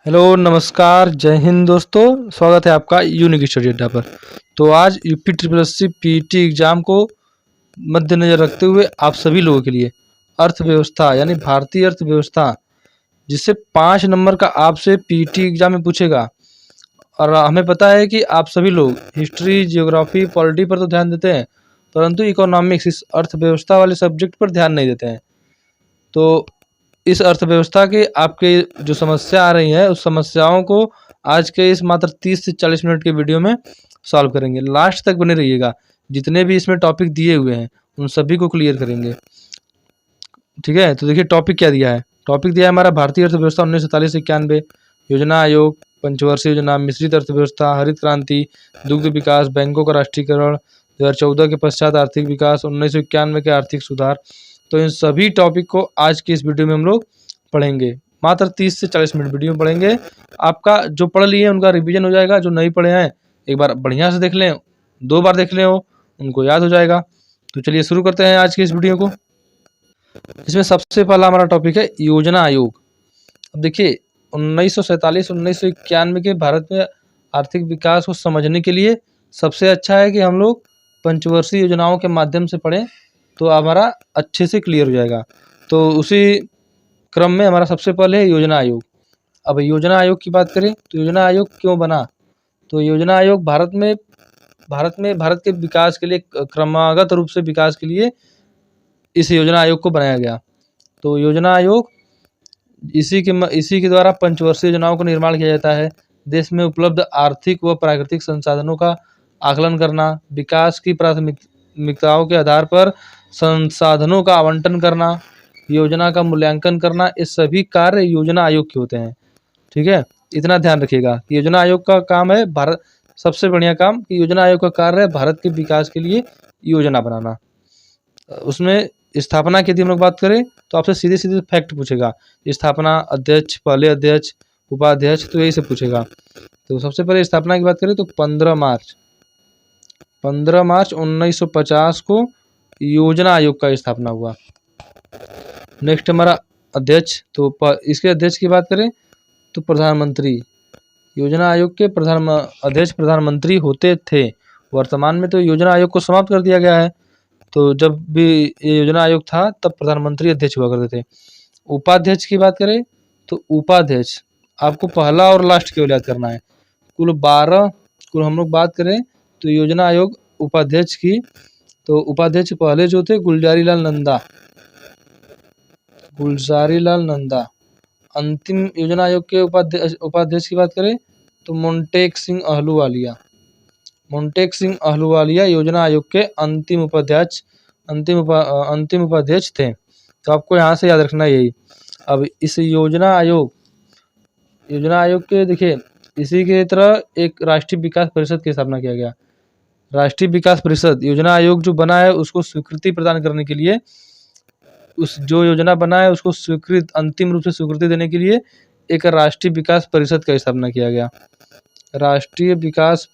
Hello नमस्कार जय हिंद दोस्तों। स्वागत है आपका यूनिक स्टडी अड्डा पर। तो आज UP triple S C PT exam को मद्देनजर रखते हुए आप सभी लोगों के लिए अर्थव्यवस्था यानी भारतीय अर्थव्यवस्था, जिससे 5 नंबर का आपसे पीटी एग्जाम में पूछेगा। और हमें पता है कि आप सभी लोग हिस्ट्री, जियोग्राफी, पॉलिटी पर तो ध्यान देते हैं, परंतु इकोनॉमिक्स, इस अर्थव्यवस्था वाले सब्जेक्ट पर ध्यान नहीं देते हैं। तो इस अर्थव्यवस्था के आपके जो समस्या आ रही है, उस समस्याओं को आज के इस मात्र 30 से 40 मिनट के वीडियो में सॉल्व करेंगे। लास्ट तक बने रहिएगा। जितने भी इसमें टॉपिक दिए हुए हैं उन सभी को क्लियर करेंगे। ठीक है, तो देखिए टॉपिक क्या दिया है। टॉपिक दिया है हमारा भारतीय अर्थव्यवस्था 1947 से 91, योजना आयोग, पंचवर्षीय योजना, मिश्रित अर्थव्यवस्था, हरित क्रांति, दुग्ध विकास, बैंकों का राष्ट्रीयकरण, 2014 के पश्चात आर्थिक विकास, 1991 के आर्थिक सुधार। तो इन सभी टॉपिक को आज की इस वीडियो में हम लोग पढ़ेंगे। मात्र 30 से 40 मिनट वीडियो में पढ़ेंगे। आपका जो पढ़ लिए उनका रिवीजन हो जाएगा, जो नहीं पढ़े हैं एक बार बढ़िया से देख लें, 2 बार देख लें, उनको याद हो जाएगा। तो चलिए शुरू करते हैं आज की इस वीडियो को। इसमें सबसे पहला हमारा टॉपिक है योजना आयोग। अब देखिए 1947-1991 के भारत में आर्थिक विकास को समझने के लिए सबसे अच्छा है कि हम लोग पंचवर्षीय योजनाओं के माध्यम से पढ़ें, तो हमारा अच्छे से क्लियर हो जाएगा। तो उसी क्रम में हमारा सबसे पहले है योजना आयोग। अब योजना आयोग की बात करें तो योजना आयोग क्यों बना। तो योजना आयोग भारत के विकास के लिए, क्रमागत रूप से विकास के लिए इस योजना आयोग को बनाया गया। तो योजना आयोग इसी के द्वारा पंचवर्षीय योजनाओं का निर्माण किया जाता है। देश में उपलब्ध आर्थिक व प्राकृतिक संसाधनों का आकलन करना, विकास की प्राथमिकताओं के आधार पर संसाधनों का आवंटन करना, योजना का मूल्यांकन करना, ये सभी कार्य योजना आयोग के होते हैं। ठीक है, इतना ध्यान रखिएगा कि योजना आयोग का काम है सबसे बढ़िया काम कि योजना आयोग का कार्य है भारत के विकास के लिए योजना बनाना। उसमें स्थापना की यदि हम लोग बात करें तो आपसे सीधे सीधे फैक्ट पूछेगा। स्थापना, अध्यक्ष, पहले अध्यक्ष, उपाध्यक्ष, तो यही से पूछेगा। तो सबसे पहले स्थापना की बात करें तो 15 मार्च 1950 को योजना आयोग का स्थापना हुआ। नेक्स्ट हमारा अध्यक्ष, तो इसके अध्यक्ष की बात करें तो प्रधानमंत्री, योजना आयोग के अध्यक्ष प्रधानमंत्री होते थे। वर्तमान में तो योजना आयोग को समाप्त कर दिया गया है। तो जब भी ये योजना आयोग था तब प्रधानमंत्री अध्यक्ष हुआ करते थे। उपाध्यक्ष की बात करें तो उपाध्यक्ष आपको पहला और लास्ट केवल याद करना है। कुल 12 हम लोग बात करें तो योजना आयोग उपाध्यक्ष की, तो उपाध्यक्ष पहले जो थे गुलजारी लाल नंदा। अंतिम योजना आयोग के उपाध्यक्ष की बात करें तो मोंटेक सिंह अहलूवालिया योजना आयोग के अंतिम उपाध्यक्ष थे। तो आपको यहाँ से याद रखना यही। अब इस योजना आयोग के देखिए इसी के तरह एक राष्ट्रीय विकास परिषद की स्थापना किया गया। राष्ट्रीय विकास परिषद योजना आयोग जो बना है उसको स्वीकृति प्रदान करने के लिए, उस जो योजना बना है उसको अंतिम रूप से स्वीकृति देने के लिए एक राष्ट्रीय विकास परिषद का स्थापना किया गया। राष्ट्रीय विकास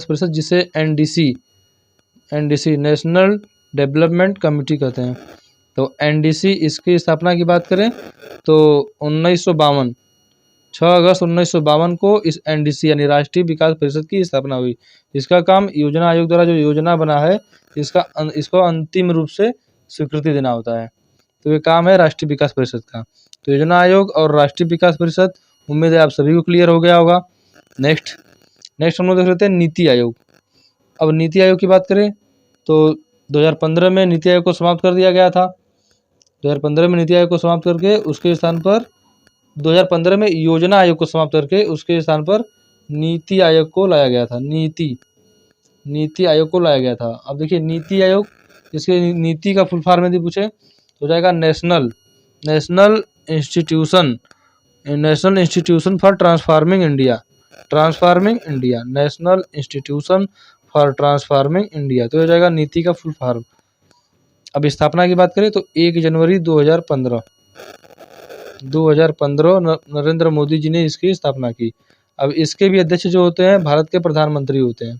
परिषद जिसे एनडीसी नेशनल डेवलपमेंट कमेटी कहते हैं। तो एनडीसी, इसकी स्थापना की बात करें तो 6 अगस्त 1952 को इस एनडीसी यानी राष्ट्रीय विकास परिषद की स्थापना हुई। इसका काम योजना आयोग द्वारा जो योजना बना है इसको अंतिम रूप से स्वीकृति देना होता है। तो ये काम है राष्ट्रीय विकास परिषद का। तो योजना आयोग और राष्ट्रीय विकास परिषद, उम्मीद है आप सभी को क्लियर हो गया होगा। नेक्स्ट हम लोग देख लेते हैं नीति आयोग। अब नीति आयोग की बात करें तो 2015 में नीति आयोग को समाप्त कर दिया गया था। 2015 में नीति आयोग को समाप्त करके उसके स्थान पर 2015 में योजना आयोग को समाप्त करके उसके स्थान पर नीति आयोग को लाया गया था। नीति आयोग को लाया गया था। अब देखिए नीति आयोग, इसके नीति का फुल फॉर्म यदि पूछे तो जाएगा national institution for transforming India. National institution for transforming India, तो हो जाएगा नीति का फुल फॉर्म। अब स्थापना की बात करें तो 1 जनवरी 2015 नरेंद्र मोदी जी ने इसकी स्थापना की। अब इसके भी अध्यक्ष जो होते हैं भारत के प्रधानमंत्री होते हैं।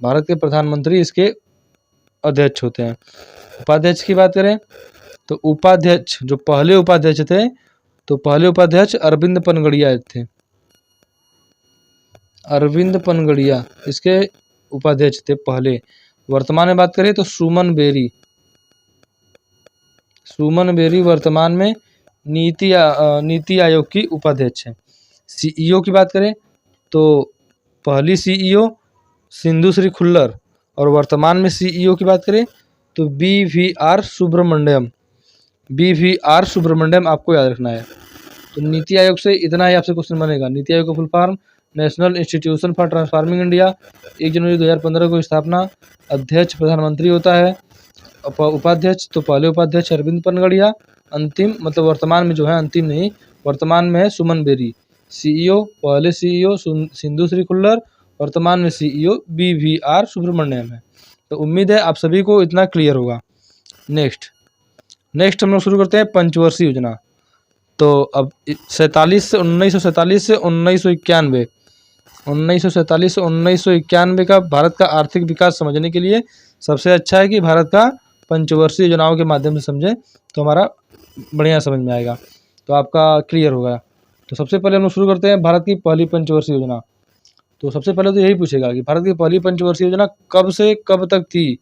भारत के प्रधानमंत्री इसके अध्यक्ष होते हैं। उपाध्यक्ष की बात करें तो उपाध्यक्ष जो पहले उपाध्यक्ष थे, तो पहले उपाध्यक्ष अरविंद पनगड़िया थे। अरविंद पनगड़िया इसके उपाध्यक्ष थे पहले। वर्तमान में बात करें तो सुमन बेरी। सुमन बेरी वर्तमान में नीति आयोग की उपाध्यक्ष है। सीईओ की बात करें तो पहली सीईओ सिंधु श्री खुल्लर, और वर्तमान में सीईओ की बात करें तो BVR सुब्रमण्यम। BVR सुब्रमण्यम आपको याद रखना है। तो नीति आयोग से इतना ही आपसे क्वेश्चन बनेगा। नीति आयोग का full form national institution for transforming India, 1 जनवरी 2015 को स्थापना। अध्यक्ष प्रधानमंत्री होता है। उपाध्यक्ष तो पहले उपाध्यक्ष अरविंद पनगड़िया, अंतिम मतलब वर्तमान में जो है, अंतिम नहीं, वर्तमान में है सुमन बेरी। सीईओ पहले सीईओ सिंधु श्री खुल्लर, वर्तमान में सीईओ BVR सुब्रमण्यम है। तो उम्मीद है आप सभी को इतना क्लियर होगा। नेक्स्ट हम लोग शुरू करते हैं पंचवर्षीय योजना। तो अब 1947 से 1991, 1947 से 1991 का भारत का आर्थिक विकास समझने के लिए सबसे अच्छा है कि भारत का पंचवर्षीय योजनाओं के माध्यम से समझें, तो हमारा बढ़िया समझ में आएगा, तो आपका क्लियर होगा। तो सबसे पहले हम लोग शुरू करते हैं भारत की पहली पंचवर्षीय योजना। तो सबसे पहले तो यही पूछेगा कि भारत की पहली पंचवर्षीय योजना कब से कब तक थी।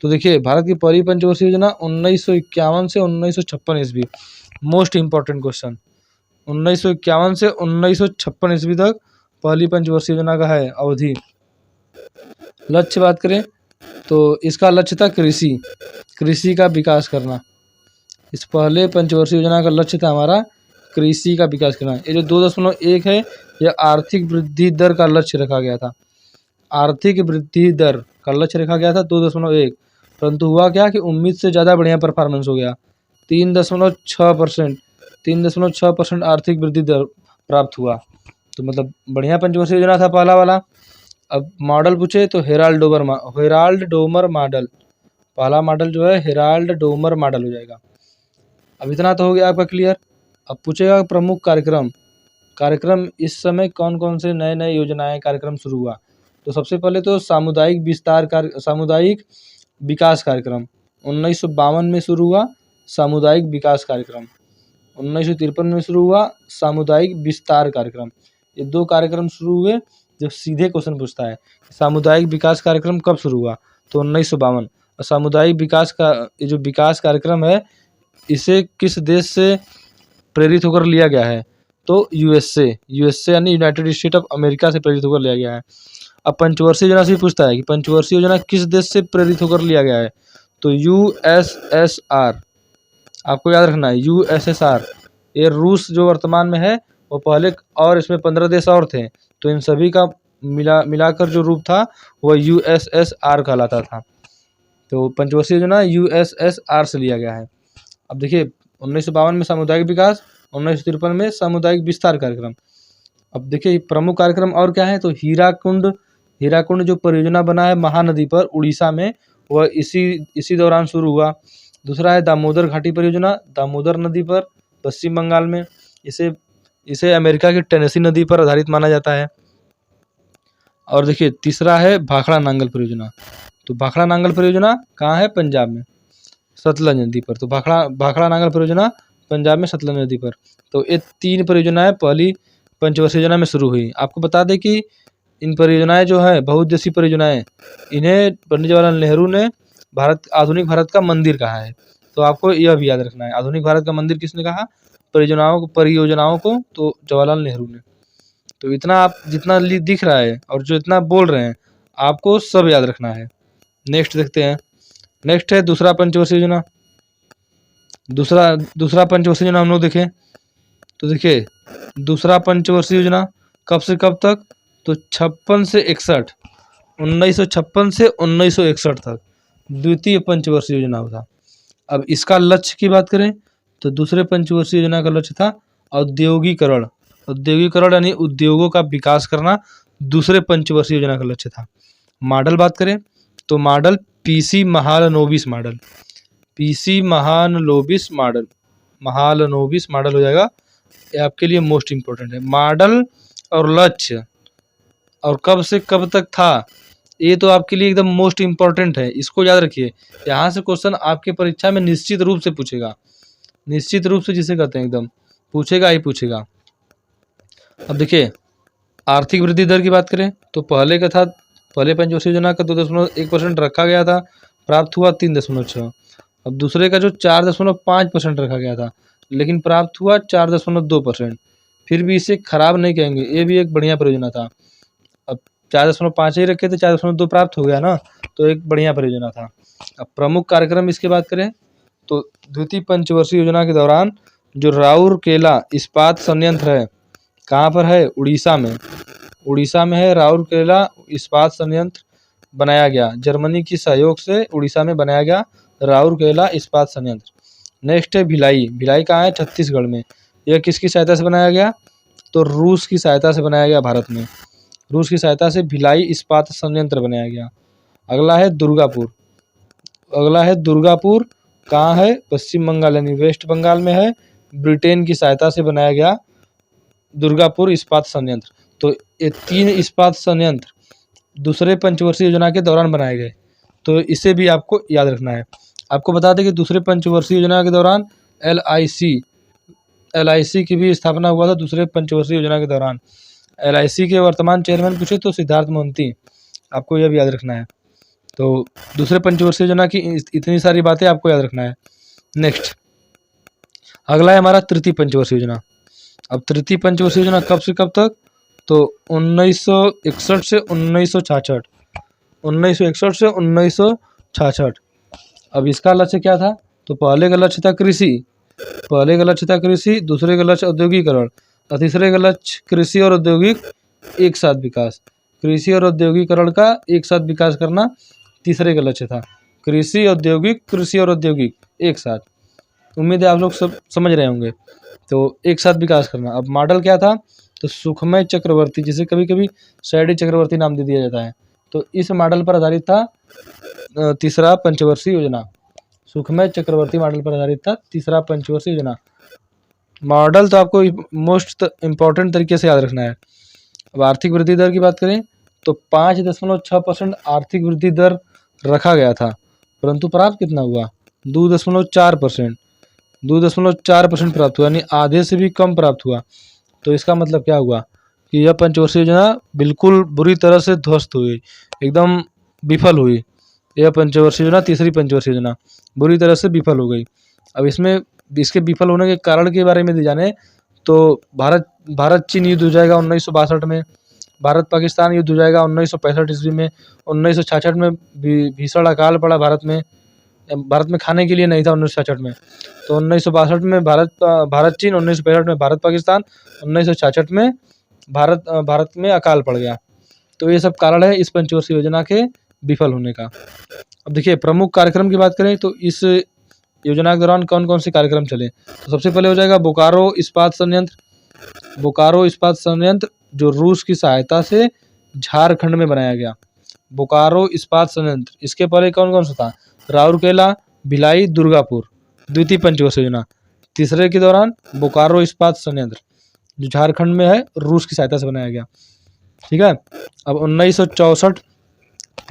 तो देखिए, भारत की पहली पंचवर्षीय योजना 1951 से 1956 ईस्वी। मोस्ट इंपॉर्टेंट क्वेश्चन, 1951 से 1956 ईस्वी तक पहली पंचवर्षीय योजना का है अवधि। लक्ष्य बात करें तो इसका लक्ष्य था कृषि का विकास करना। इस पहले पंचवर्षीय योजना का लक्ष्य था हमारा कृषि का विकास करना। ये जो 2.1 है, यह आर्थिक वृद्धि दर का लक्ष्य रखा गया था। आर्थिक वृद्धि दर का लक्ष्य रखा गया था 2.1, परंतु हुआ क्या कि उम्मीद से ज़्यादा बढ़िया परफॉर्मेंस हो गया। 3.6%, 3.6% आर्थिक वृद्धि दर प्राप्त हुआ। तो मतलब बढ़िया पंचवर्षीय योजना था पहला वाला। अब मॉडल पूछे तो हेराल्ड डोमर मॉडल, पहला मॉडल जो है हेराल्ड डोमर मॉडल हो जाएगा। अब इतना तो हो गया आपका क्लियर। अब पूछेगा प्रमुख कार्यक्रम इस समय कौन कौन से नए नए योजनाएं कार्यक्रम शुरू हुआ। तो सबसे पहले तो सामुदायिक विकास कार्यक्रम 1952 में शुरू हुआ। सामुदायिक विकास कार्यक्रम 1953 में शुरू हुआ। सामुदायिक विस्तार कार्यक्रम, ये 2 कार्यक्रम शुरू हुए। जब सीधे क्वेश्चन पूछता है सामुदायिक विकास कार्यक्रम कब शुरू हुआ, तो 1952। और सामुदायिक विकास का ये जो विकास कार्यक्रम है, इसे किस देश से प्रेरित होकर लिया गया है, तो यूएसए यानी यूनाइटेड स्टेट ऑफ अमेरिका से प्रेरित होकर लिया गया है। अब पंचवर्षीय योजना से पूछता है कि पंचवर्षीय योजना किस देश से प्रेरित होकर लिया गया है, तो USSR, आपको याद रखना है USSR। ये रूस जो वर्तमान में है वो पहले, और इसमें 15 देश और थे, तो इन सभी का मिलाकर जो रूप था वह USSR कहलाता था। तो पंचवर्षीय योजना USSR से लिया गया है। अब देखिए, 1952 में सामुदायिक विकास, 1953 में सामुदायिक विस्तार कार्यक्रम। अब देखिए प्रमुख कार्यक्रम और क्या है, तो हीराकुंड जो परियोजना बना है महानदी पर उड़ीसा में, वह इसी दौरान शुरू हुआ। दूसरा है दामोदर घाटी परियोजना, दामोदर नदी पर पश्चिम बंगाल में। इसे अमेरिका की टेनेसी नदी पर आधारित माना जाता है। और देखिए तीसरा है भाखड़ा नांगल परियोजना। तो भाखड़ा नांगल परियोजना कहाँ है, पंजाब में, सतलज नदी पर। तो भाखड़ा नांगल परियोजना पंजाब में सतलज नदी पर। तो ये 3 परियोजनाएं पहली पंचवर्षीय योजना में शुरू हुई। आपको बता दें कि इन परियोजनाएं जो है बहुउद्देशीय परियोजनाएं, इन्हें पंडित जवाहरलाल नेहरू ने आधुनिक भारत का मंदिर कहा है। तो आपको यह भी याद रखना है, आधुनिक भारत का मंदिर किसने कहा, परियोजनाओं को तो जवाहरलाल नेहरू ने। तो इतना आप जितना दिख रहा है और जो इतना बोल रहे हैं आपको सब याद रखना है। नेक्स्ट देखते हैं। नेक्स्ट है दूसरा पंचवर्षीय योजना। दूसरा पंचवर्षीय योजना हम लोग देखें तो देखिए, दूसरा पंचवर्षीय योजना कब से कब तक, तो 56 से 61, 1956 से 1961 तक द्वितीय पंचवर्षीय योजना था। अब इसका लक्ष्य की बात करें तो दूसरे पंचवर्षीय योजना का लक्ष्य था औद्योगिकरण यानी उद्योगों का विकास करना, दूसरे पंचवर्षीय योजना का लक्ष्य था। मॉडल बात करें तो मॉडल पीसी महालनोबिस मॉडल हो जाएगा। ये आपके लिए मोस्ट इम्पोर्टेंट है। मॉडल और लक्ष्य और कब से कब तक था, ये तो आपके लिए एकदम मोस्ट इम्पोर्टेंट है, इसको याद रखिए। यहाँ से क्वेश्चन आपके परीक्षा में निश्चित रूप से पूछेगा, निश्चित रूप से जिसे कहते हैं एकदम पूछेगा ही पूछेगा। अब देखिए आर्थिक वृद्धि दर की बात करें तो पहले का था, पहले पंचवर्षीय योजना का 2.1% रखा गया था, प्राप्त हुआ 3.6। अब दूसरे का जो 4.5% रखा गया था, लेकिन प्राप्त हुआ 4.2%। फिर भी इसे खराब नहीं कहेंगे, ये भी एक बढ़िया परियोजना था। अब 4.5 ही रखे थे, 4.2 प्राप्त हो गया ना, तो एक बढ़िया परियोजना था। अब प्रमुख कार्यक्रम इसकी बात करें तो द्वितीय पंचवर्षीय योजना के दौरान जो राउरकेला इस्पात संयंत्र है, कहाँ पर है? उड़ीसा में। उड़ीसा में है राउरकेला इस्पात संयंत्र बनाया गया, जर्मनी की सहयोग से उड़ीसा में बनाया गया राउरकेला इस्पात संयंत्र। नेक्स्ट है भिलाई। भिलाई कहाँ है? छत्तीसगढ़ में। यह किसकी सहायता से बनाया गया? तो रूस की सहायता से बनाया गया, भारत में। रूस की सहायता से भिलाई इस्पात संयंत्र बनाया गया। अगला है दुर्गापुर। अगला है दुर्गापुर, कहाँ है? पश्चिम बंगाल यानी वेस्ट बंगाल में है। ब्रिटेन की सहायता से बनाया गया दुर्गापुर इस्पात संयंत्र। तो ये 3 इस्पात संयंत्र दूसरे पंचवर्षीय योजना के दौरान बनाए गए, तो इसे भी आपको याद रखना है। आपको बता दें कि दूसरे पंचवर्षीय योजना के दौरान LIC की भी स्थापना हुआ था। दूसरे पंचवर्षीय योजना के दौरान LIC के वर्तमान चेयरमैन पूछे तो सिद्धार्थ मोहंती, आपको यह भी याद रखना है। तो दूसरे पंचवर्षीय योजना की इतनी सारी बातें आपको याद रखना है। नेक्स्ट अगला है हमारा तृतीय पंचवर्षीय योजना। अब तृतीय पंचवर्षीय योजना कब से कब तक? तो 1961 से 1966। 1961 से 1966। अब इसका लक्ष्य क्या था? तो पहले का लक्ष्य था कृषि, दूसरे का लक्ष्य औद्योगिकरण और तीसरे का लक्ष्य कृषि और औद्योगिक एक साथ विकास। कृषि और औद्योगिकरण का एक साथ विकास करना तीसरे का लक्ष्य था। कृषि और औद्योगिक एक साथ। उम्मीद है आप लोग सब समझ रहे होंगे। तो एक साथ विकास करना। अब मॉडल क्या था? तो सुखमय चक्रवर्ती, जिसे कभी कभी सैडी चक्रवर्ती नाम दे दिया जाता है, तो इस मॉडल पर आधारित था तीसरा पंचवर्षीय योजना। सुखमय चक्रवर्ती मॉडल पर आधारित था तीसरा पंचवर्षीय योजना। मॉडल तो आपको मोस्ट इम्पॉर्टेंट तरीके से याद रखना है। अब आर्थिक वृद्धि दर की बात करें तो 5.6% आर्थिक वृद्धि दर रखा गया था, परंतु प्राप्त कितना हुआ? 2.4%। 2.4% प्राप्त हुआ, यानी आधे से भी कम प्राप्त हुआ। तो इसका मतलब क्या हुआ कि यह पंचवर्षीय योजना बिल्कुल बुरी तरह से ध्वस्त हुई, एकदम विफल हुई। यह पंचवर्षीय योजना, तीसरी पंचवर्षीय योजना बुरी तरह से विफल हो गई। अब इसमें इसके विफल होने के कारण के बारे में जाने तो भारत चीन युद्ध हो जाएगा 1962 में। भारत पाकिस्तान युद्ध हो जाएगा 1965 ईस्वी में। 1966 में भीषण अकाल पड़ा भारत में खाने के लिए नहीं था 1966 में। तो 1962 में भारत चीन, 1965 में भारत पाकिस्तान, 1966 में भारत में अकाल पड़ गया। तो ये सब कारण है इस पंचवर्षीय योजना के विफल होने का। अब देखिए प्रमुख कार्यक्रम की बात करें तो इस योजना के दौरान कौन कौन से कार्यक्रम चले। तो सबसे पहले हो जाएगा बोकारो इस्पात संयंत्र। बोकारो इस्पात संयंत्र जो रूस की सहायता से झारखंड में बनाया गया। बोकारो इस्पात संयंत्र। इसके पहले कौन कौन सा था? राउरकेला, भिलाई, दुर्गापुर। द्वितीय पंचवर्षीय योजना। तीसरे के दौरान बोकारो इस्पात संयंत्र जो झारखंड में है, रूस की सहायता से बनाया गया। ठीक है। अब 1964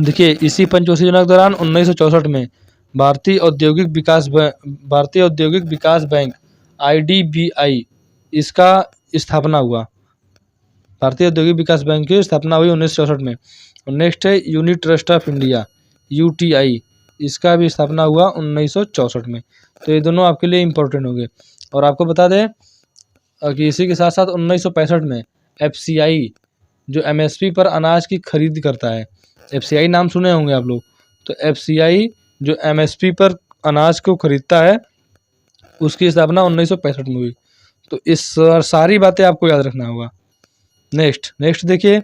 देखिए इसी पंचवर्षीय योजना के दौरान 1964 में भारतीय औद्योगिक विकास बैंक IDBI इसका स्थापना हुआ। भारतीय औद्योगिक विकास बैंक की स्थापना हुई 1964 में। और नेक्स्ट है unit trust of India UTI, इसका भी स्थापना हुआ 1964 में। तो ये दोनों आपके लिए इम्पोर्टेंट होंगे। और आपको बता दें कि इसी के साथ साथ 1965 में FCI जो MSP पर अनाज की खरीद करता है, FCI नाम सुने होंगे आप लोग। तो FCI जो MSP पर अनाज को खरीदता है, उसकी स्थापना 1965 में हुई। तो इस सारी बातें आपको याद रखना होगा। नेक्स्ट देखिए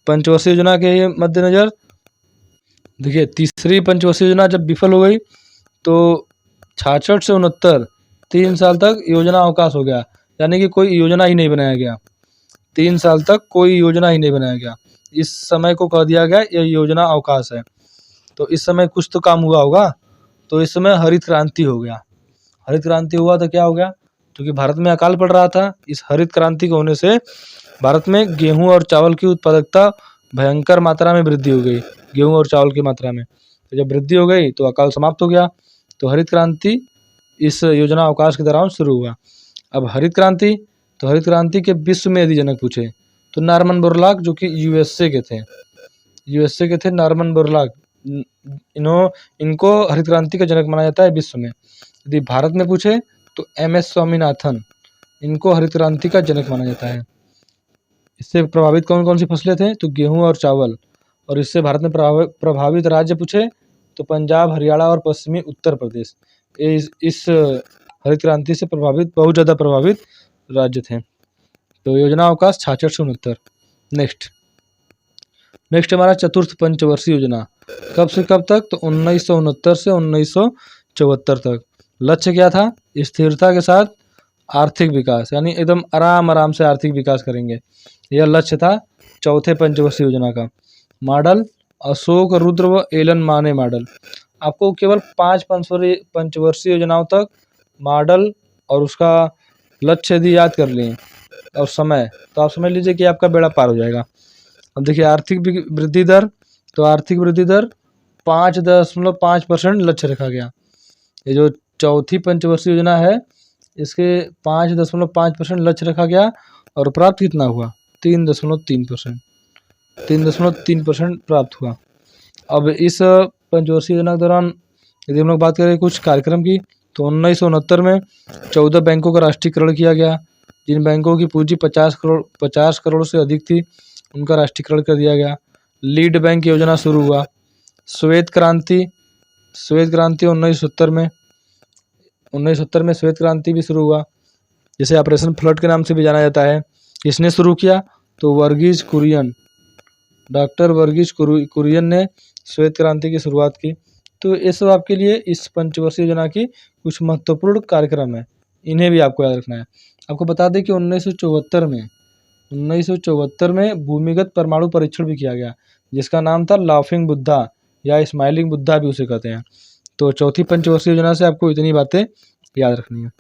पंचवर्षीय योजना के मद्देनजर देखिए तीसरी पंचवर्षीय योजना जब विफल हो गई तो 66 से 69 3 साल तक योजना अवकाश हो गया, यानी कि कोई योजना ही नहीं बनाया गया। 3 साल तक कोई योजना ही नहीं बनाया गया। इस समय को कह दिया गया यह योजना अवकाश है। तो इस समय कुछ तो काम हुआ होगा। तो इस समय हरित क्रांति हो गया। हरित क्रांति हुआ तो क्या हो गया? क्योंकि भारत में अकाल पड़ रहा था, इस हरित क्रांति के होने से भारत में गेहूं और चावल की उत्पादकता भयंकर मात्रा में वृद्धि हो गई। गेहूं और चावल की मात्रा में। तो जब वृद्धि हो गई तो अकाल समाप्त हो गया। तो हरित क्रांति इस योजना अवकाश के दौरान शुरू हुआ। अब हरित क्रांति के विश्व में यदि जनक पूछे तो नॉर्मन बोरलॉग, जो कि यूएसए के थे नॉर्मन बोरलॉग, इनको हरित क्रांति का जनक माना जाता है विश्व में। यदि भारत में पूछे तो एमएस स्वामीनाथन, इनको हरित क्रांति का जनक माना जाता है। इससे प्रभावित कौन कौन सी फसलें थे तो गेहूं और चावल। और इससे भारत में प्रभावित राज्य पूछे तो पंजाब, हरियाणा और पश्चिमी उत्तर प्रदेश, इस हरित क्रांति से बहुत ज़्यादा प्रभावित राज्य थे। तो योजना अवकाश 6669। नेक्स्ट हमारा चतुर्थ पंचवर्षीय योजना, कब से कब तक तो 1969 से 1974 तक। लक्ष्य क्या था? स्थिरता के साथ आर्थिक विकास, यानी एकदम आराम से आर्थिक विकास करेंगे, यह लक्ष्य था चौथे पंचवर्षीय योजना का। मॉडल अशोक रुद्र व एलन माने मॉडल। आपको केवल 5 पंचवर्षीय योजनाओं तक मॉडल और उसका लक्ष्य यदि याद कर लें और समय, तो आप समझ लीजिए कि आपका बेड़ा पार हो जाएगा। अब देखिए आर्थिक वृद्धि दर, तो आर्थिक वृद्धि दर 5.5% लक्ष्य रखा गया। ये जो चौथी पंचवर्षीय योजना है इसके 5.5% लक्ष्य रखा गया और प्राप्त कितना हुआ? 3.3%। 3.3% प्राप्त हुआ। अब इस पंचवर्षीय योजना के दौरान यदि हम लोग बात करें कुछ कार्यक्रम की, तो 1969 में 14 बैंकों का राष्ट्रीयकरण किया गया। जिन बैंकों की पूंजी 50 करोड़ से अधिक थी उनका राष्ट्रीयकरण कर दिया गया। लीड बैंक योजना शुरू हुआ। श्वेत क्रांति 1970 में श्वेत क्रांति भी शुरू हुआ, जिसे ऑपरेशन फ्लड के नाम से भी जाना जाता है। किसने शुरू किया? तो डॉक्टर वर्गीज कुरियन ने श्वेत क्रांति की शुरुआत की। तो ये सब आपके लिए इस पंचवर्षीय योजना की कुछ महत्वपूर्ण कार्यक्रम है, इन्हें भी आपको याद रखना है। आपको बता दें कि 1974 में भूमिगत परमाणु परीक्षण भी किया गया, जिसका नाम था लाफिंग बुद्धा या स्माइलिंग बुद्धा भी उसे कहते हैं। तो चौथी पंचवर्षीय योजना से आपको इतनी बातें याद रखनी है।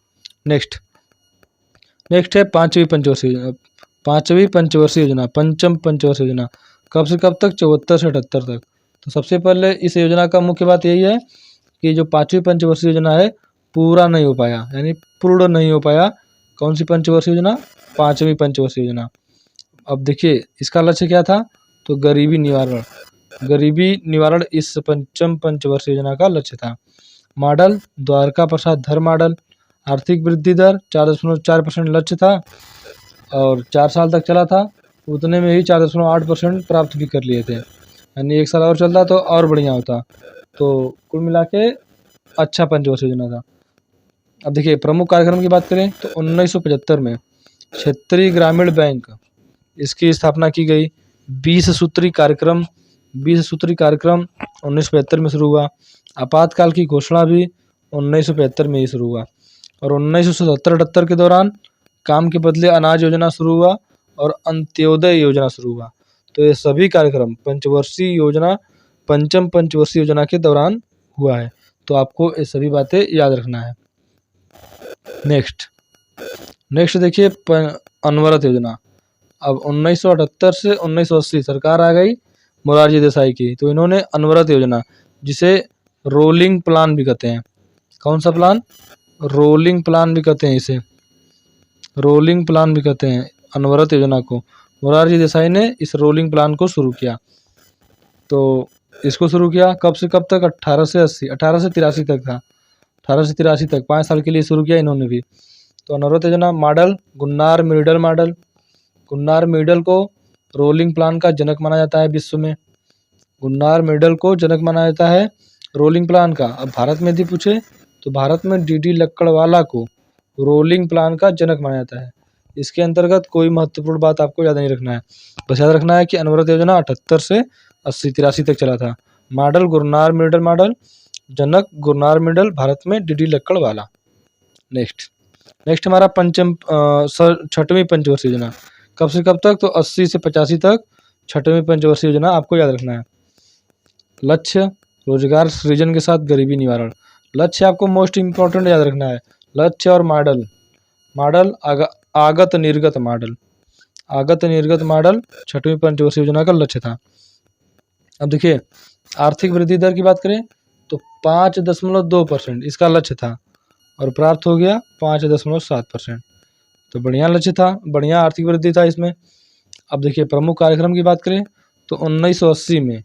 नेक्स्ट है पांचवी पंचवर्षीय योजना, पंचम पंचवर्षीय योजना, कब से कब तक? 74 से 78 तक। तो सबसे पहले इस योजना का मुख्य बात यही है कि जो पांचवी पंचवर्षीय योजना है पूरा नहीं हो पाया, यानी पूर्ण नहीं हो पाया। कौन सी पंचवर्षीय योजना? पांचवी पंचवर्षीय योजना। अब देखिए इसका लक्ष्य क्या था? तो गरीबी निवारण इस पंचम पंचवर्षीय योजना का लक्ष्य था। मॉडल द्वारका प्रसाद धर मॉडल। आर्थिक वृद्धि दर 4.4% लक्ष्य था और 4 साल तक चला था। उतने में ही 4.8% प्राप्त भी कर लिए थे, यानी 1 साल और चलता तो और बढ़िया होता। तो कुल मिला के अच्छा पंचवर्षीय योजना था। अब देखिए प्रमुख कार्यक्रम की बात करें तो 1975 में क्षेत्रीय ग्रामीण बैंक, इसकी स्थापना की गई। 20 सूत्री कार्यक्रम 1975 में शुरू हुआ। आपातकाल की घोषणा भी 1975 में ही शुरू हुआ। और 1977-78 के दौरान काम के बदले अनाज योजना शुरू हुआ और अंत्योदय योजना शुरू हुआ। तो ये सभी कार्यक्रम पंचम पंचवर्षीय योजना के दौरान हुआ है। तो आपको ये सभी बातें याद रखना है। नेक्स्ट देखिए अनवरत योजना। अब 1978 से 1980 सरकार आ गई मोरारजी देसाई की, तो इन्होंने अनवरत योजना, जिसे रोलिंग प्लान भी कहते हैं। कौन सा प्लान? रोलिंग प्लान भी कहते हैं इसे, रोलिंग प्लान भी कहते हैं अनवरत योजना को। मोरारजी देसाई ने इस रोलिंग प्लान को शुरू किया। तो इसको शुरू किया कब से कब तक? 18 से 83 तक था। 18 से 83 तक 5 साल के लिए शुरू किया इन्होंने भी। तो अनवरत योजना model Gunnar Myrdal model. Gunnar Myrdal को रोलिंग प्लान का जनक माना जाता है विश्व में। गुन्नार मिडल को जनक माना जाता है रोलिंग प्लान का। अब भारत में यदि पूछे तो भारत में डीडी लक्कड़वाला को रोलिंग प्लान का जनक माना जाता है। इसके अंतर्गत कोई महत्वपूर्ण बात आपको याद नहीं रखना है, बस याद रखना है कि अनवरत योजना 78 से 83 तक चला था। मॉडल गुन्नार मिडल मॉडल, जनक गुन्नार मिडल, भारत में डीडी लक्कड़वाला। नेक्स्ट हमारा छठवीं पंचवर्षीय योजना, कब से कब तक? तो 80 से 85 तक छठवीं पंचवर्षीय योजना आपको याद रखना है। लक्ष्य रोजगार सृजन के साथ गरीबी निवारण। लक्ष्य आपको मोस्ट इम्पोर्टेंट याद रखना है। लक्ष्य और मॉडल आगत निर्गत मॉडल छठवीं पंचवर्षीय योजना का लक्ष्य था। अब देखिए आर्थिक वृद्धि दर की बात करें तो 5.2% इसका लक्ष्य था और प्राप्त हो गया 5.7%। तो बढ़िया लक्ष्य था, बढ़िया आर्थिक वृद्धि था इसमें। अब देखिए प्रमुख कार्यक्रम की बात करें तो 1980 में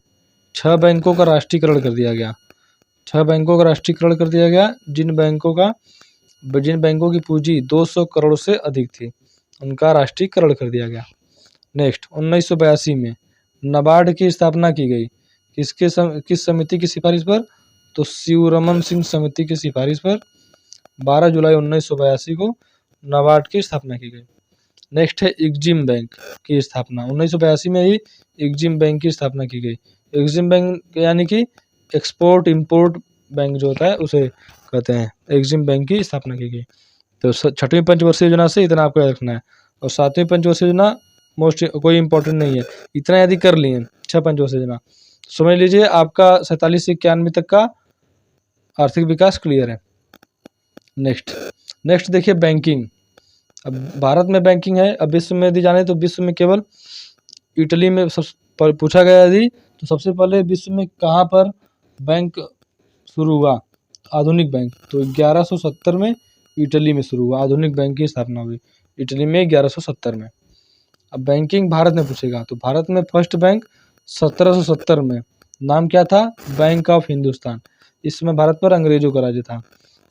6 बैंकों का राष्ट्रीयकरण कर दिया गया। 6 बैंकों का राष्ट्रीयकरण कर दिया गया जिन बैंकों की पूंजी 200 करोड़ से अधिक थी, उनका राष्ट्रीयकरण कर दिया गया। नेक्स्ट 1982 में नाबार्ड की स्थापना की गई। किस समिति की सिफारिश पर? तो शिवरमन सिंह समिति की सिफारिश पर 12 जुलाई 1982 को नाबार्ड की स्थापना की गई। नेक्स्ट है एग्जिम बैंक की स्थापना। 1982 में ही एग्जिम बैंक की स्थापना की गई। एग्जिम बैंक यानी कि एक्सपोर्ट इंपोर्ट बैंक जो होता है उसे कहते हैं। एग्जिम बैंक की स्थापना की गई। तो 6वीं पंचवर्षीय योजना से इतना आपको याद रखना है। और 7वीं पंचवर्षीय योजना मोस्ट कोई इंपॉर्टेंट नहीं है, इतना यदि कर लिए 6 पंचवर्षीय योजना समझ लीजिए आपका 47 से 91 तक का आर्थिक विकास क्लियर है। नेक्स्ट देखिए बैंकिंग। अब भारत में बैंकिंग है, अब विश्व में यदि जाने तो विश्व में केवल इटली में पूछा गया यदि तो सबसे पहले विश्व में कहाँ पर बैंक शुरू हुआ आधुनिक बैंक? तो 1170 में इटली में शुरू हुआ, आधुनिक बैंक की स्थापना हुई इटली में 1170 में। अब बैंकिंग भारत में पूछेगा तो भारत में फर्स्ट बैंक 1770 में, नाम क्या था? Bank of Hindustan. इसमें भारत पर अंग्रेजों का राज्य था।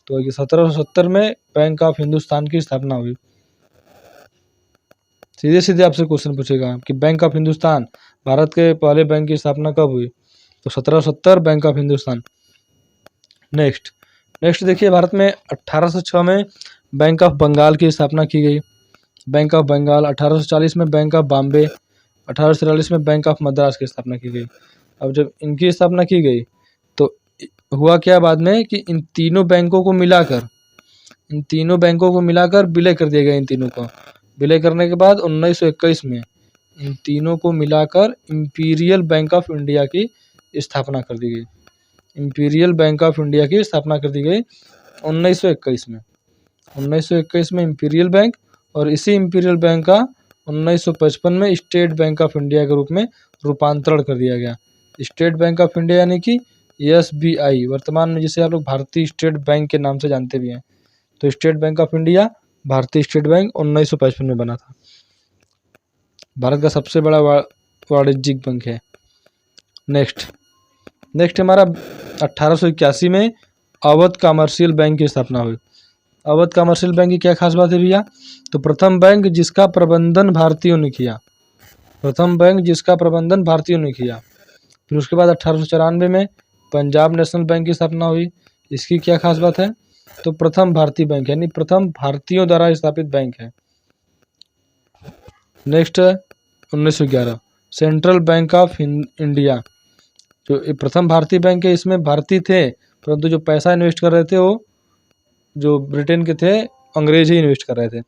तो 1770 में बैंक ऑफ हिंदुस्तान की स्थापना हुई। सीधे सीधे आपसे क्वेश्चन पूछेगा कि बैंक ऑफ हिंदुस्तान, भारत के पहले बैंक की स्थापना कब हुई? तो 1770 बैंक ऑफ हिंदुस्तान। नेक्स्ट देखिए भारत में 1806 में बैंक ऑफ बंगाल की स्थापना की गई। Bank of Bengal. 1840 में बैंक ऑफ बॉम्बे। 1843 में बैंक ऑफ मद्रास की स्थापना की गई। अब जब इनकी स्थापना की गई तो हुआ क्या बाद में कि इन तीनों बैंकों को मिलाकर विलय कर दिया गया। इन तीनों को विलय करने के बाद 1921 में इन तीनों को मिलाकर इंपीरियल बैंक ऑफ इंडिया की स्थापना कर दी गई। इंपीरियल बैंक ऑफ इंडिया की स्थापना कर दी गई 1921 में। 1921 में इंपीरियल बैंक, और इसी इंपीरियल बैंक का 1955 में स्टेट बैंक ऑफ इंडिया के रूप में रूपांतरण कर दिया गया। स्टेट बैंक ऑफ इंडिया यानी कि SBI, वर्तमान में जिसे आप लोग भारतीय स्टेट बैंक के नाम से जानते भी हैं। तो स्टेट बैंक ऑफ इंडिया, भारतीय स्टेट बैंक 1955 में बना था। भारत का सबसे बड़ा वाणिज्यिक बैंक है। नेक्स्ट हमारा 1881 में अवध कमर्शियल बैंक की स्थापना हुई। अवध कमर्शियल बैंक की क्या खास बात है भैया? तो प्रथम बैंक जिसका प्रबंधन भारतीयों ने किया। फिर उसके बाद 1894 में पंजाब नेशनल बैंक की स्थापना हुई। इसकी क्या खास बात है? तो प्रथम भारतीय बैंक यानी प्रथम भारतीयों द्वारा स्थापित बैंक है। Next 1911 central bank of India, जो प्रथम भारतीय बैंक है। इसमें भारतीय थे परंतु जो पैसा इन्वेस्ट कर रहे थे वो जो ब्रिटेन के थे, अंग्रेज ही इन्वेस्ट कर रहे थे।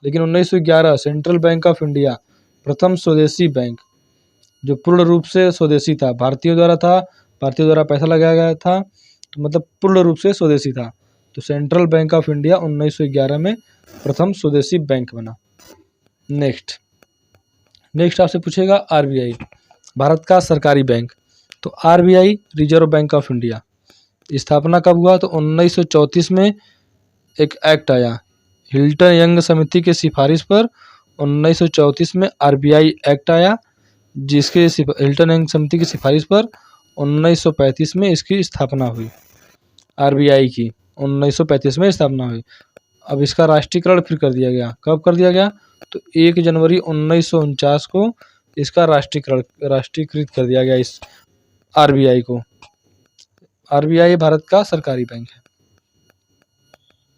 लेकिन 1911 सेंट्रल बैंक ऑफ इंडिया, प्रथम स्वदेशी बैंक जो पूर्ण रूप से स्वदेशी था, भारतीयों द्वारा पैसा लगाया गया था, तो मतलब पूर्ण रूप से स्वदेशी था। तो सेंट्रल बैंक ऑफ इंडिया 1911 में प्रथम स्वदेशी बैंक बना। नेक्स्ट आपसे पूछेगा RBI, भारत का सरकारी बैंक। तो RBI reserve bank of India, स्थापना कब हुआ? तो 1934 में एक एक्ट आया हिल्टन यंग समिति के सिफारिश पर। 1934 में RBI एक्ट आया जिसके हिल्टन यंग समिति की सिफारिश पर 1935 में इसकी स्थापना हुई। RBI की 1935 में स्थापना हुई। अब इसका राष्ट्रीयकरण फिर कर दिया गया। कब कर दिया गया? तो 1 जनवरी 1949 को इसका राष्ट्रीयकृत कर दिया गया इस RBI को। RBI भारत का सरकारी बैंक है।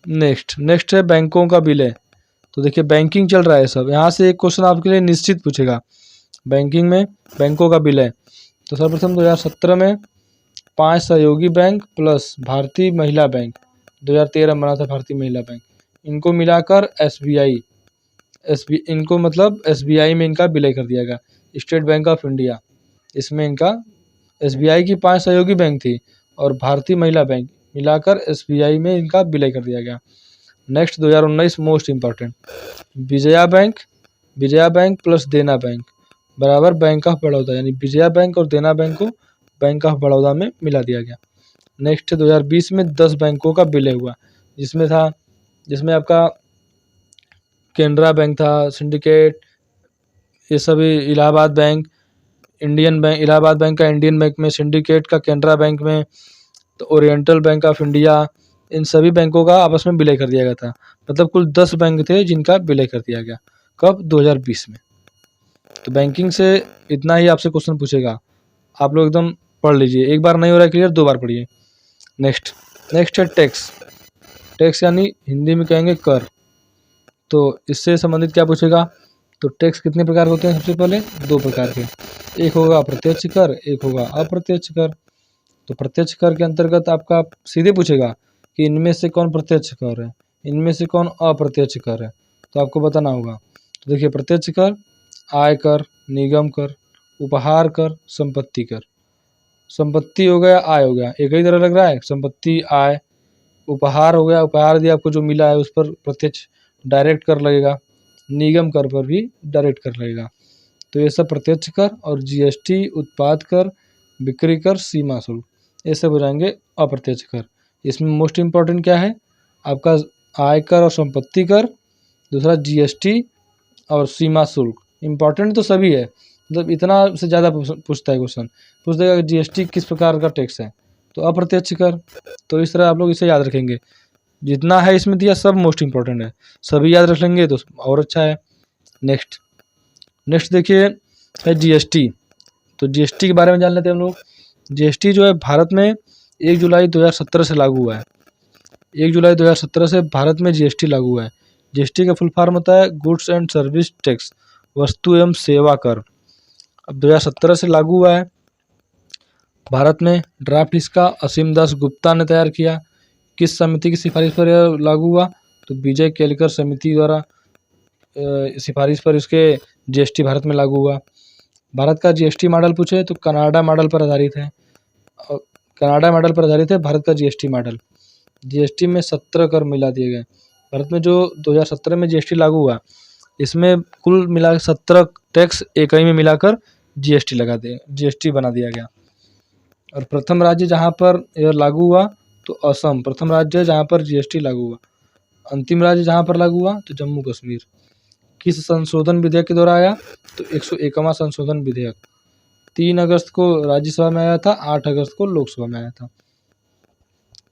नेक्स्ट है बैंकों का विलय। तो देखिए बैंकिंग चल रहा है सब, यहाँ से एक क्वेश्चन आपके लिए निश्चित पूछेगा बैंकिंग में बैंकों का विलय। तो सर्वप्रथम 2017 में 5 सहयोगी बैंक प्लस भारतीय महिला बैंक, 2013 में बना था भारतीय महिला बैंक, इनको मिलाकर इनको मतलब SBI में इनका विलय कर दिया गया। स्टेट बैंक ऑफ इंडिया, इसमें इनका SBI की 5 सहयोगी बैंक थी और भारतीय महिला बैंक मिलाकर SBI में इनका विलय कर दिया गया। Next 2019 most important, Vijaya bank plus देना बैंक, बराबर बैंक ऑफ बड़ौदा, यानी विजया बैंक और देना बैंक को बैंक ऑफ बड़ौदा में मिला दिया गया। नेक्स्ट 2020 में 10 बैंकों का विलय हुआ, जिसमें आपका केनरा बैंक था, सिंडिकेट, ये सभी Allahabad bank, Indian bank, Allahabad bank का इंडियन बैंक में, सिंडिकेट का केनरा बैंक में, तो ओरिएंटल बैंक ऑफ इंडिया, इन सभी बैंकों का आपस में विलय कर दिया गया था। मतलब कुल 10 बैंक थे जिनका विलय कर दिया गया। कब? 2020 में। तो बैंकिंग से इतना ही आपसे क्वेश्चन पूछेगा, आप लोग एकदम पढ़ लीजिए। एक बार नहीं हो रहा है क्लियर, 2 बार पढ़िए। नेक्स्ट है टैक्स। टैक्स यानी हिंदी में कहेंगे कर। तो इससे संबंधित क्या पूछेगा? तो टैक्स कितने प्रकार होते हैं? सबसे पहले 2 प्रकार के, एक होगा प्रत्यक्ष कर, एक होगा अप्रत्यक्ष कर। तो प्रत्यक्ष कर के अंतर्गत आपका सीधे पूछेगा कि इनमें से कौन प्रत्यक्ष कर है, इनमें से कौन अप्रत्यक्ष कर है, तो आपको बताना होगा। तो देखिए, प्रत्यक्ष कर आय कर, निगम कर, उपहार कर, संपत्ति कर। संपत्ति हो गया, आय हो गया, एक ही तरह लग रहा है, संपत्ति आय। उपहार हो गया, उपहार दिया आपको जो मिला है उस पर प्रत्यक्ष डायरेक्ट कर लगेगा। निगम कर पर भी डायरेक्ट कर लगेगा। तो ये सब प्रत्यक्ष कर, और जीएसटी, उत्पाद कर, बिक्री कर, सीमा शुल्क, ये सब हो जाएंगे अप्रत्यक्ष कर। इसमें मोस्ट इम्पॉर्टेंट क्या है? आपका आयकर और संपत्ति कर, दूसरा जीएसटी और सीमा शुल्क। इम्पॉर्टेंट तो सभी है, मतलब इतना से ज़्यादा पूछता है क्वेश्चन। पूछ देगा कि जीएसटी किस प्रकार का टैक्स है, तो अप्रत्यक्ष कर। तो इस तरह आप लोग इसे याद रखेंगे। जितना है इसमें दिया सब मोस्ट इम्पॉर्टेंट है, सभी याद रख लेंगे तो और अच्छा है। नेक्स्ट देखिए है जीएसटी। तो जीएसटी के बारे में जान लेते हैं हम लोग। जीएसटी जो है भारत में 1 जुलाई 2017 से लागू हुआ है। 1 जुलाई 2017 से भारत में जीएसटी लागू हुआ है। जीएसटी का फुल फॉर्म होता है गुड्स एंड सर्विस टैक्स, वस्तु एवं सेवा कर। अब 2017 से लागू हुआ है भारत में। ड्राफ्ट इसका असीम दास गुप्ता ने तैयार किया। किस समिति की सिफारिश पर यह लागू हुआ? तो विजय केलकर समिति द्वारा सिफारिश पर इसके जीएसटी भारत में लागू हुआ। भारत का जीएसटी मॉडल पूछे तो कनाडा मॉडल पर आधारित है। कनाडा मॉडल पर आधारित है भारत का जीएसटी मॉडल। जीएसटी में 17 कर मिला दिए गए। भारत में जो 2017 में जीएसटी लागू हुआ, इसमें कुल मिला 17 टैक्स एक ही में मिलाकर जीएसटी बना दिया गया। और प्रथम राज्य जहाँ पर यह लागू हुआ तो असम प्रथम राज्य है जहाँ पर जीएसटी लागू हुआ। अंतिम राज्य जहाँ पर लागू हुआ तो जम्मू कश्मीर। किस संशोधन विधेयक के द्वारा आया? तो 101वां संशोधन विधेयक 3 अगस्त को राज्यसभा में आया था, 8 अगस्त को लोकसभा में आया था।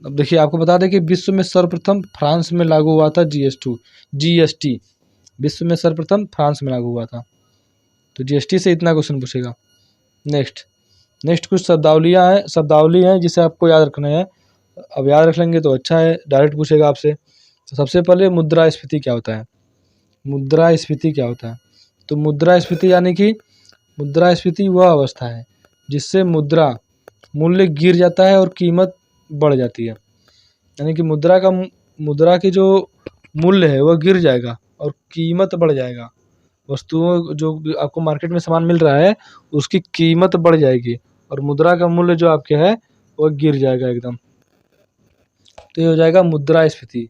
अब देखिए, आपको बता दें कि विश्व में सर्वप्रथम फ्रांस में लागू हुआ था जीएसटी। विश्व में सर्वप्रथम फ्रांस में लागू हुआ था। तो जीएसटी से इतना क्वेश्चन पूछेगा। नेक्स्ट कुछ शब्दावली हैं जिसे आपको याद रखना है। अब याद रख लेंगे तो अच्छा है, डायरेक्ट पूछेगा आपसे। तो सबसे पहले मुद्रास्फीति क्या होता है? मुद्रास्फीति क्या होता है? तो मुद्रास्फीति यानी कि मुद्रास्फीति वह अवस्था है जिससे मुद्रा मूल्य गिर जाता है और कीमत बढ़ जाती है। यानी कि मुद्रा की जो मूल्य है वह गिर जाएगा और कीमत बढ़ जाएगा। वस्तुओं जो आपको मार्केट में सामान मिल रहा है उसकी कीमत बढ़ जाएगी और मुद्रा का मूल्य जो आपके है वह गिर जाएगा एकदम। तो ये हो जाएगा मुद्रास्फीति।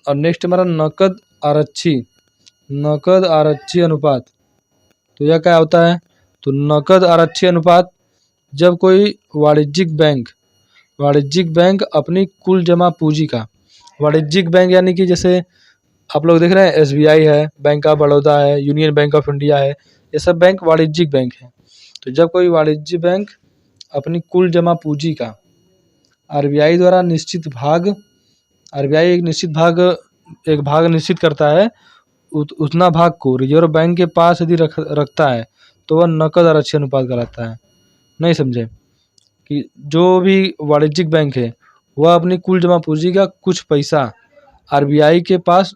और नेक्स्ट हमारा नकद आरक्षी अनुपात। तो यह क्या होता है? तो नकद आरक्षी अनुपात जब कोई वाणिज्यिक बैंक अपनी कुल जमा पूंजी का, वाणिज्यिक बैंक यानी कि जैसे आप लोग देख रहे हैं एसबीआई है, बैंक ऑफ बड़ौदा है, यूनियन बैंक ऑफ इंडिया है, ये सब बैंक वाणिज्यिक बैंक हैं। तो जब कोई वाणिज्यिक बैंक अपनी कुल जमा पूंजी का आरबीआई द्वारा आरबीआई एक भाग निश्चित करता है, उतना भाग को रिजर्व बैंक के पास यदि रखता है तो वह नकद आरक्षी अनुपात कहलाता है। नहीं समझे? कि जो भी वाणिज्यिक बैंक है वह अपनी कुल जमा पूंजी का कुछ पैसा आरबीआई के पास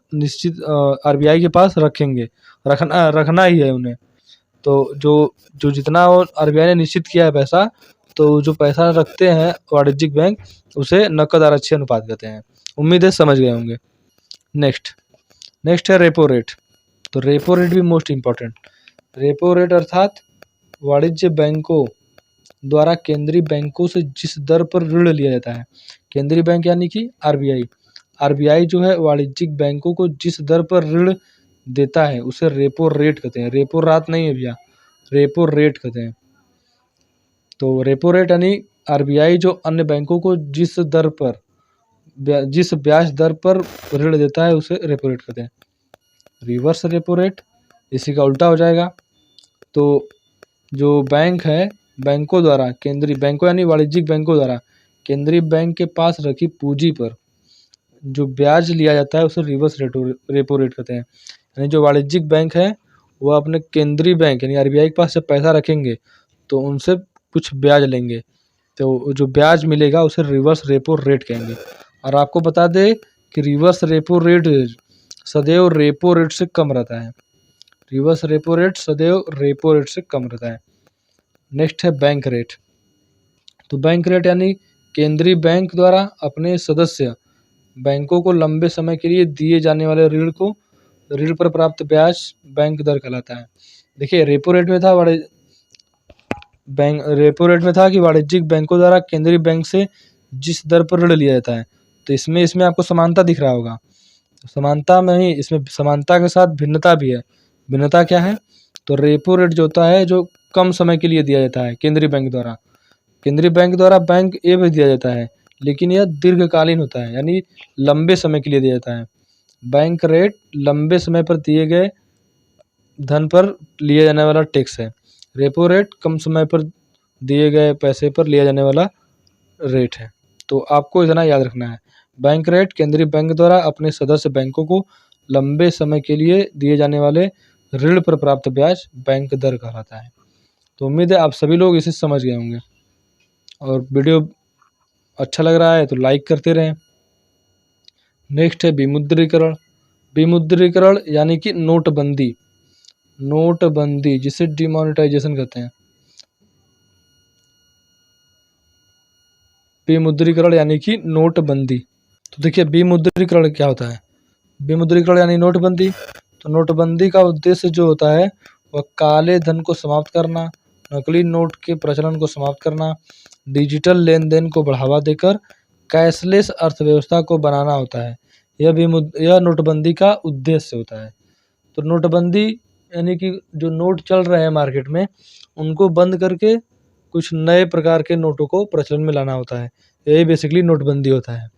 रखेंगे, रखना ही है उन्हें। तो जो जितना आरबीआई ने निश्चित किया है पैसा, तो जो पैसा रखते हैं वाणिज्यिक बैंक उसे नकद आरक्षी अनुपात कहते हैं। उम्मीद है समझ गए होंगे। नेक्स्ट है रेपो रेट। तो रेपो रेट भी मोस्ट इम्पॉर्टेंट। रेपो रेट अर्थात वाणिज्य बैंकों द्वारा केंद्रीय बैंकों से जिस दर पर ऋण लिया जाता है। केंद्रीय बैंक यानी कि आरबीआई जो है वाणिज्यिक बैंकों को जिस दर पर ऋण देता है उसे रेपो रेट कहते हैं। रेपो रात नहीं है भैया, रेपो रेट कहते हैं। तो रेपो रेट यानी आरबीआई जो अन्य बैंकों को जिस ब्याज दर पर ऋण देता है उसे रेपो रेट कहते हैं। रिवर्स रेपो रेट इसी का उल्टा हो जाएगा। तो जो बैंक है, बैंकों द्वारा, केंद्रीय बैंकों यानी वाणिज्यिक बैंकों द्वारा केंद्रीय बैंक के पास रखी पूंजी पर जो ब्याज लिया जाता है उसे रिवर्स रेपो रेट कहते हैं। यानी जो वाणिज्यिक बैंक है वह अपने केंद्रीय बैंक यानी आरबीआई के पास जब पैसा रखेंगे तो उनसे कुछ ब्याज लेंगे, तो जो ब्याज मिलेगा उसे रिवर्स रेपो रेट कहेंगे। और आपको बता दें कि रिवर्स रेपो रेट सदैव रेपो रेट से कम रहता है। रिवर्स रेपो रेट सदैव रेपो रेट से कम रहता है। नेक्स्ट है बैंक रेट। तो बैंक रेट यानी केंद्रीय बैंक द्वारा अपने सदस्य बैंकों को लंबे समय के लिए दिए जाने वाले ऋण पर प्राप्त ब्याज बैंक दर कहलाता है। देखिए रेपो रेट में था कि वाणिज्यिक बैंकों द्वारा केंद्रीय बैंक से जिस दर पर ऋण लिया जाता है। तो इसमें आपको समानता दिख रहा होगा। समानता में ही इसमें समानता के साथ भिन्नता भी है। भिन्नता क्या है? तो रेपो रेट जो होता है जो कम समय के लिए दिया जाता है केंद्रीय बैंक द्वारा बैंक ए में दिया जाता है, लेकिन यह दीर्घकालीन होता है यानी लंबे समय के लिए दिया जाता है। बैंक रेट लंबे समय पर दिए गए धन पर लिया जाने वाला टैक्स है। रेपो रेट कम समय पर दिए गए पैसे पर लिया जाने वाला रेट है। तो आपको इतना याद रखना है, बैंक रेट केंद्रीय बैंक द्वारा अपने सदस्य बैंकों को लंबे समय के लिए दिए जाने वाले ऋण पर प्राप्त ब्याज बैंक दर कहलाता है। तो उम्मीद है आप सभी लोग इसे समझ गए होंगे, और वीडियो अच्छा लग रहा है तो लाइक करते रहें। नेक्स्ट है विमुद्रीकरण। विमुद्रीकरण यानी कि नोटबंदी जिसे डिमोनेटाइजेशन कहते हैं। विमुद्रीकरण यानी कि नोटबंदी। तो देखिए विमुद्रीकरण क्या होता है? विमुद्रीकरण यानी नोटबंदी। तो नोटबंदी का उद्देश्य जो होता है वह काले धन को समाप्त करना, नकली नोट के प्रचलन को समाप्त करना, डिजिटल लेन देन को बढ़ावा देकर कैशलेस अर्थव्यवस्था को बनाना होता है। यह नोटबंदी का उद्देश्य होता है। तो नोटबंदी यानी कि जो नोट चल रहे हैं मार्केट में उनको बंद करके कुछ नए प्रकार के नोटों को प्रचलन में लाना होता है। यही बेसिकली नोटबंदी होता है।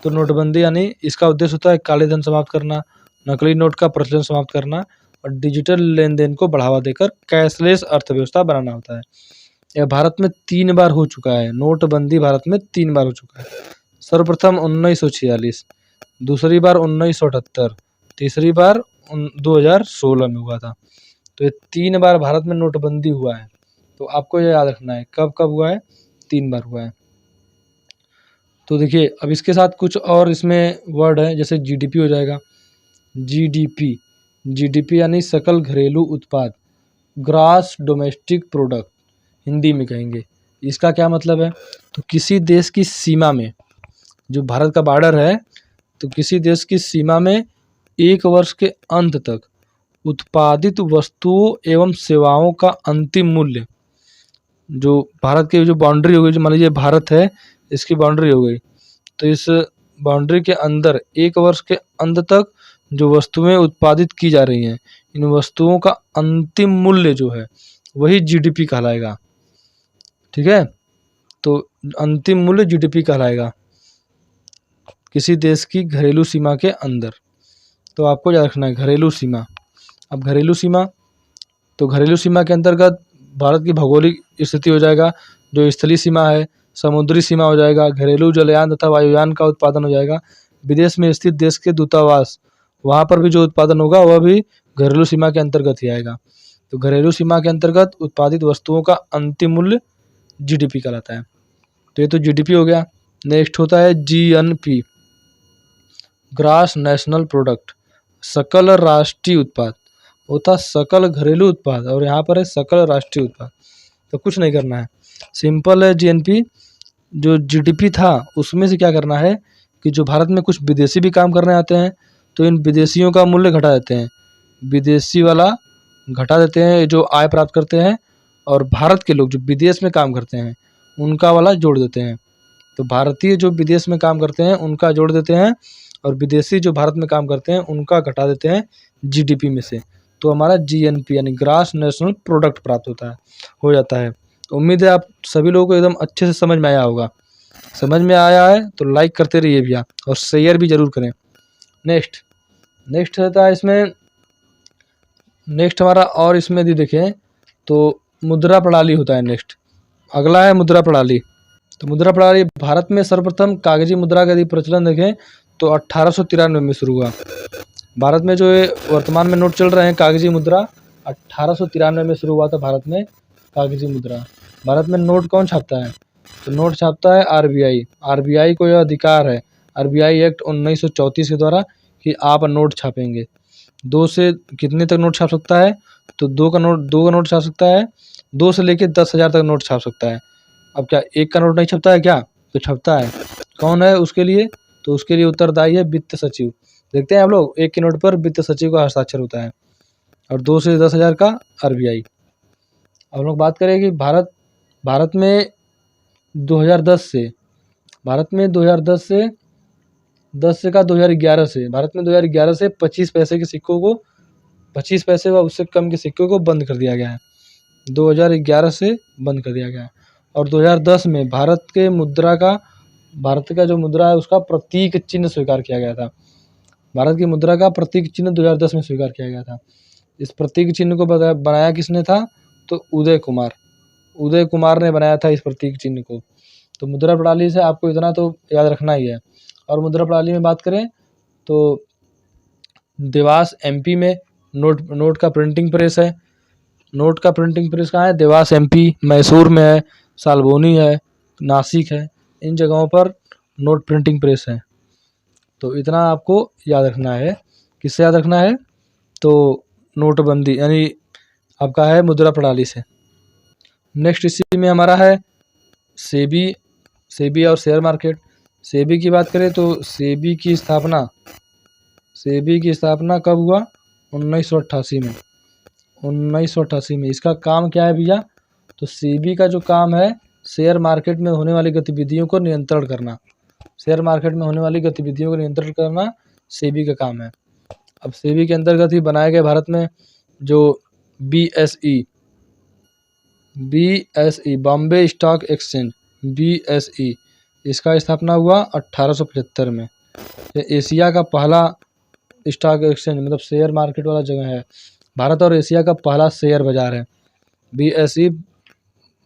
तो नोटबंदी यानी इसका उद्देश्य होता है काले धन समाप्त करना, नकली नोट का प्रचलन समाप्त करना और डिजिटल लेन देन को बढ़ावा देकर कैशलेस अर्थव्यवस्था बनाना होता है। यह भारत में 3 बार हो चुका है। नोटबंदी भारत में 3 बार हो चुका है। सर्वप्रथम 1946, दूसरी बार 1978, तीसरी बार 2016 में हुआ था। तो ये 3 बार भारत में नोटबंदी हुआ है। तो आपको ये याद रखना है कब कब हुआ है, 3 बार हुआ है। तो देखिए अब इसके साथ कुछ और इसमें वर्ड है, जैसे जीडीपी हो जाएगा। जीडीपी यानी सकल घरेलू उत्पाद, ग्रॉस डोमेस्टिक प्रोडक्ट हिंदी में कहेंगे। इसका क्या मतलब है? तो किसी देश की सीमा में, जो भारत का बॉर्डर है, तो किसी देश की सीमा में 1 वर्ष के अंत तक उत्पादित वस्तुओं एवं सेवाओं का अंतिम मूल्य, जो भारत की जो बाउंड्री हो गई, जो मान लीजिए भारत है इसकी बाउंड्री हो गई, तो इस बाउंड्री के अंदर 1 वर्ष के अंत तक जो वस्तुएं उत्पादित की जा रही हैं, इन वस्तुओं का अंतिम मूल्य जो है वही जीडीपी कहलाएगा। ठीक है, तो अंतिम मूल्य जीडीपी कहलाएगा किसी देश की घरेलू सीमा के अंदर। तो आपको याद रखना है घरेलू सीमा। अब घरेलू सीमा, तो घरेलू सीमा के अंतर्गत भारत की भौगोलिक स्थिति हो जाएगा, जो स्थलीय सीमा है, समुद्री सीमा हो जाएगा, घरेलू जलयान तथा वायुयान का उत्पादन हो जाएगा, विदेश में स्थित देश के दूतावास, वहाँ पर भी जो उत्पादन होगा वह भी घरेलू सीमा के अंतर्गत ही आएगा। तो घरेलू सीमा के अंतर्गत उत्पादित वस्तुओं का अंतिम मूल्य जीडीपी कहलाता है। तो ये तो जीडीपी हो गया। नेक्स्ट होता है जीएनपी, ग्रॉस नेशनल प्रोडक्ट, सकल राष्ट्रीय उत्पाद होता सकल घरेलू उत्पाद, और यहाँ पर है सकल राष्ट्रीय उत्पाद। तो कुछ नहीं करना है, सिंपल है। जीएनपी जो जीडीपी था उसमें से क्या करना है कि जो भारत में कुछ विदेशी भी काम करने आते हैं तो इन विदेशियों का मूल्य घटा देते हैं, विदेशी वाला घटा देते हैं जो आय प्राप्त करते हैं, और भारत के लोग जो विदेश में काम करते हैं उनका वाला जोड़ देते हैं। तो भारतीय जो विदेश में काम करते हैं उनका जोड़ देते हैं, और विदेशी जो भारत में काम करते हैं उनका घटा देते हैं जीडीपी में से। तो हमारा GNP यानी ग्रॉस नेशनल प्रोडक्ट प्राप्त हो जाता है। उम्मीद है आप सभी लोगों को एकदम अच्छे से समझ में आया होगा। समझ में आया है तो लाइक करते रहिए भैया और शेयर भी जरूर करें। नेक्स्ट रहता है इसमें, नेक्स्ट हमारा और इसमें यदि देखें तो मुद्रा प्रणाली होता है। नेक्स्ट अगला है मुद्रा प्रणाली। तो मुद्रा प्रणाली भारत में सर्वप्रथम कागजी मुद्रा का यदि प्रचलन देखें तो 1893 में शुरू हुआ। भारत में जो ये वर्तमान में नोट चल रहे हैं कागजी मुद्रा, 1893 में शुरू हुआ था भारत में कागजी मुद्रा। भारत में नोट कौन छापता है? तो नोट छापता है RBI। RBI को यह अधिकार है, RBI एक्ट 1934 के द्वारा, कि आप नोट छापेंगे। 2 से कितने तक नोट छाप सकता है? तो 2 का नोट छाप सकता है। 2 से लेकर 10,000 तक नोट छाप सकता है। अब क्या 1 का नोट नहीं छपता है क्या? तो छपता है। कौन है उसके लिए? तो उसके लिए उत्तरदायी है वित्त सचिव। देखते हैं आप लोग, 1 के नोट पर वित्त सचिव का हस्ताक्षर होता है और 2 से 10,000 का RBI। अब लोग बात करें कि भारत में 2010 से 2011 से भारत में 2011 से 25 पैसे के सिक्कों को, 25 पैसे व उससे कम के सिक्कों को बंद कर दिया गया है। 2011 से बंद कर दिया गया है। और 2010 में भारत का जो मुद्रा है उसका प्रतीक चिन्ह स्वीकार किया गया था। भारत की मुद्रा का प्रतीक चिन्ह 2010 में स्वीकार किया गया था। इस प्रतीक चिन्ह को बनाया किसने था? तो उदय कुमार ने बनाया था इस प्रतीक चिन्ह को। तो मुद्रा प्रणाली से आपको इतना तो याद रखना ही है। और मुद्रा प्रणाली में बात करें तो देवास MP में नोट का प्रिंटिंग प्रेस है। नोट का प्रिंटिंग प्रेस कहाँ है? देवास MP, मैसूर में है, सालबोनी है, नासिक है, इन जगहों पर नोट प्रिंटिंग प्रेस है। तो इतना आपको याद रखना है। किससे याद रखना है? तो नोटबंदी यानी आपका है मुद्रा प्रणाली से। नेक्स्ट इसी में हमारा है सेबी और शेयर मार्केट। सेबी की बात करें तो सेबी की स्थापना कब हुआ? 1988 में। 1988 में। इसका काम क्या है भैया? तो सेबी का जो काम है शेयर मार्केट में होने वाली गतिविधियों को नियंत्रण करना। शेयर मार्केट में होने वाली गतिविधियों को नियंत्रण करना सेबी का काम है। अब सेबी के अंतर्गत ही बनाए गए भारत में जो BSE Bombay stock exchange, BSE, इसका स्थापना हुआ 1875 में। ये एशिया का पहला स्टॉक एक्सचेंज मतलब शेयर मार्केट वाला जगह है। भारत और एशिया का पहला शेयर बाजार है BSE,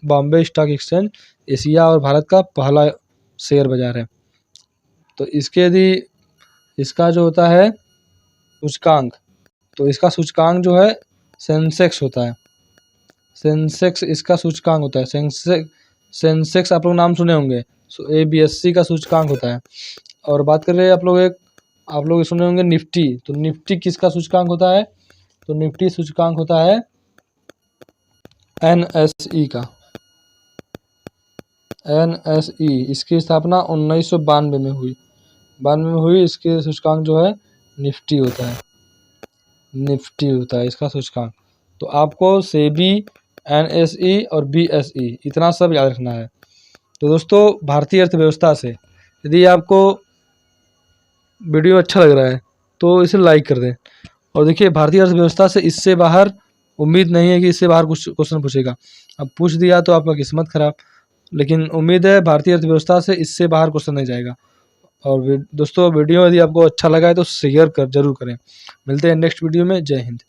Bombay stock exchange, Asia और भारत का पहला शेयर बाजार है। तो इसका जो होता है सूचकांक, तो इसका सूचकांक जो है सेंसेक्स होता है। सेंसेक्स इसका सूचकांक होता है। सेंसेक्स आप लोग नाम सुने होंगे। ABSC का सूचकांक होता है। और बात कर रहे हैं आप लोग सुने होंगे निफ्टी। तो निफ्टी किसका सूचकांक होता है? तो निफ्टी सूचकांक होता है NSE का। NSE इसकी स्थापना 1992 में हुई। इसके सूचकांक जो है निफ्टी होता है इसका सूचकांक। तो आपको सेबी, NSE और BSE इतना सब याद रखना है। तो दोस्तों, भारतीय अर्थव्यवस्था से यदि आपको वीडियो अच्छा लग रहा है तो इसे लाइक कर दें। और देखिए, भारतीय अर्थव्यवस्था से इससे बाहर उम्मीद नहीं है कि इससे बाहर कुछ क्वेश्चन पूछेगा। अब पूछ दिया तो आपका किस्मत खराब, लेकिन उम्मीद है भारतीय अर्थव्यवस्था से इससे बाहर क्वेश्चन नहीं जाएगा। और दोस्तों, वीडियो यदि आपको अच्छा लगा है तो शेयर जरूर करें। मिलते हैं नेक्स्ट वीडियो में। जय हिंद।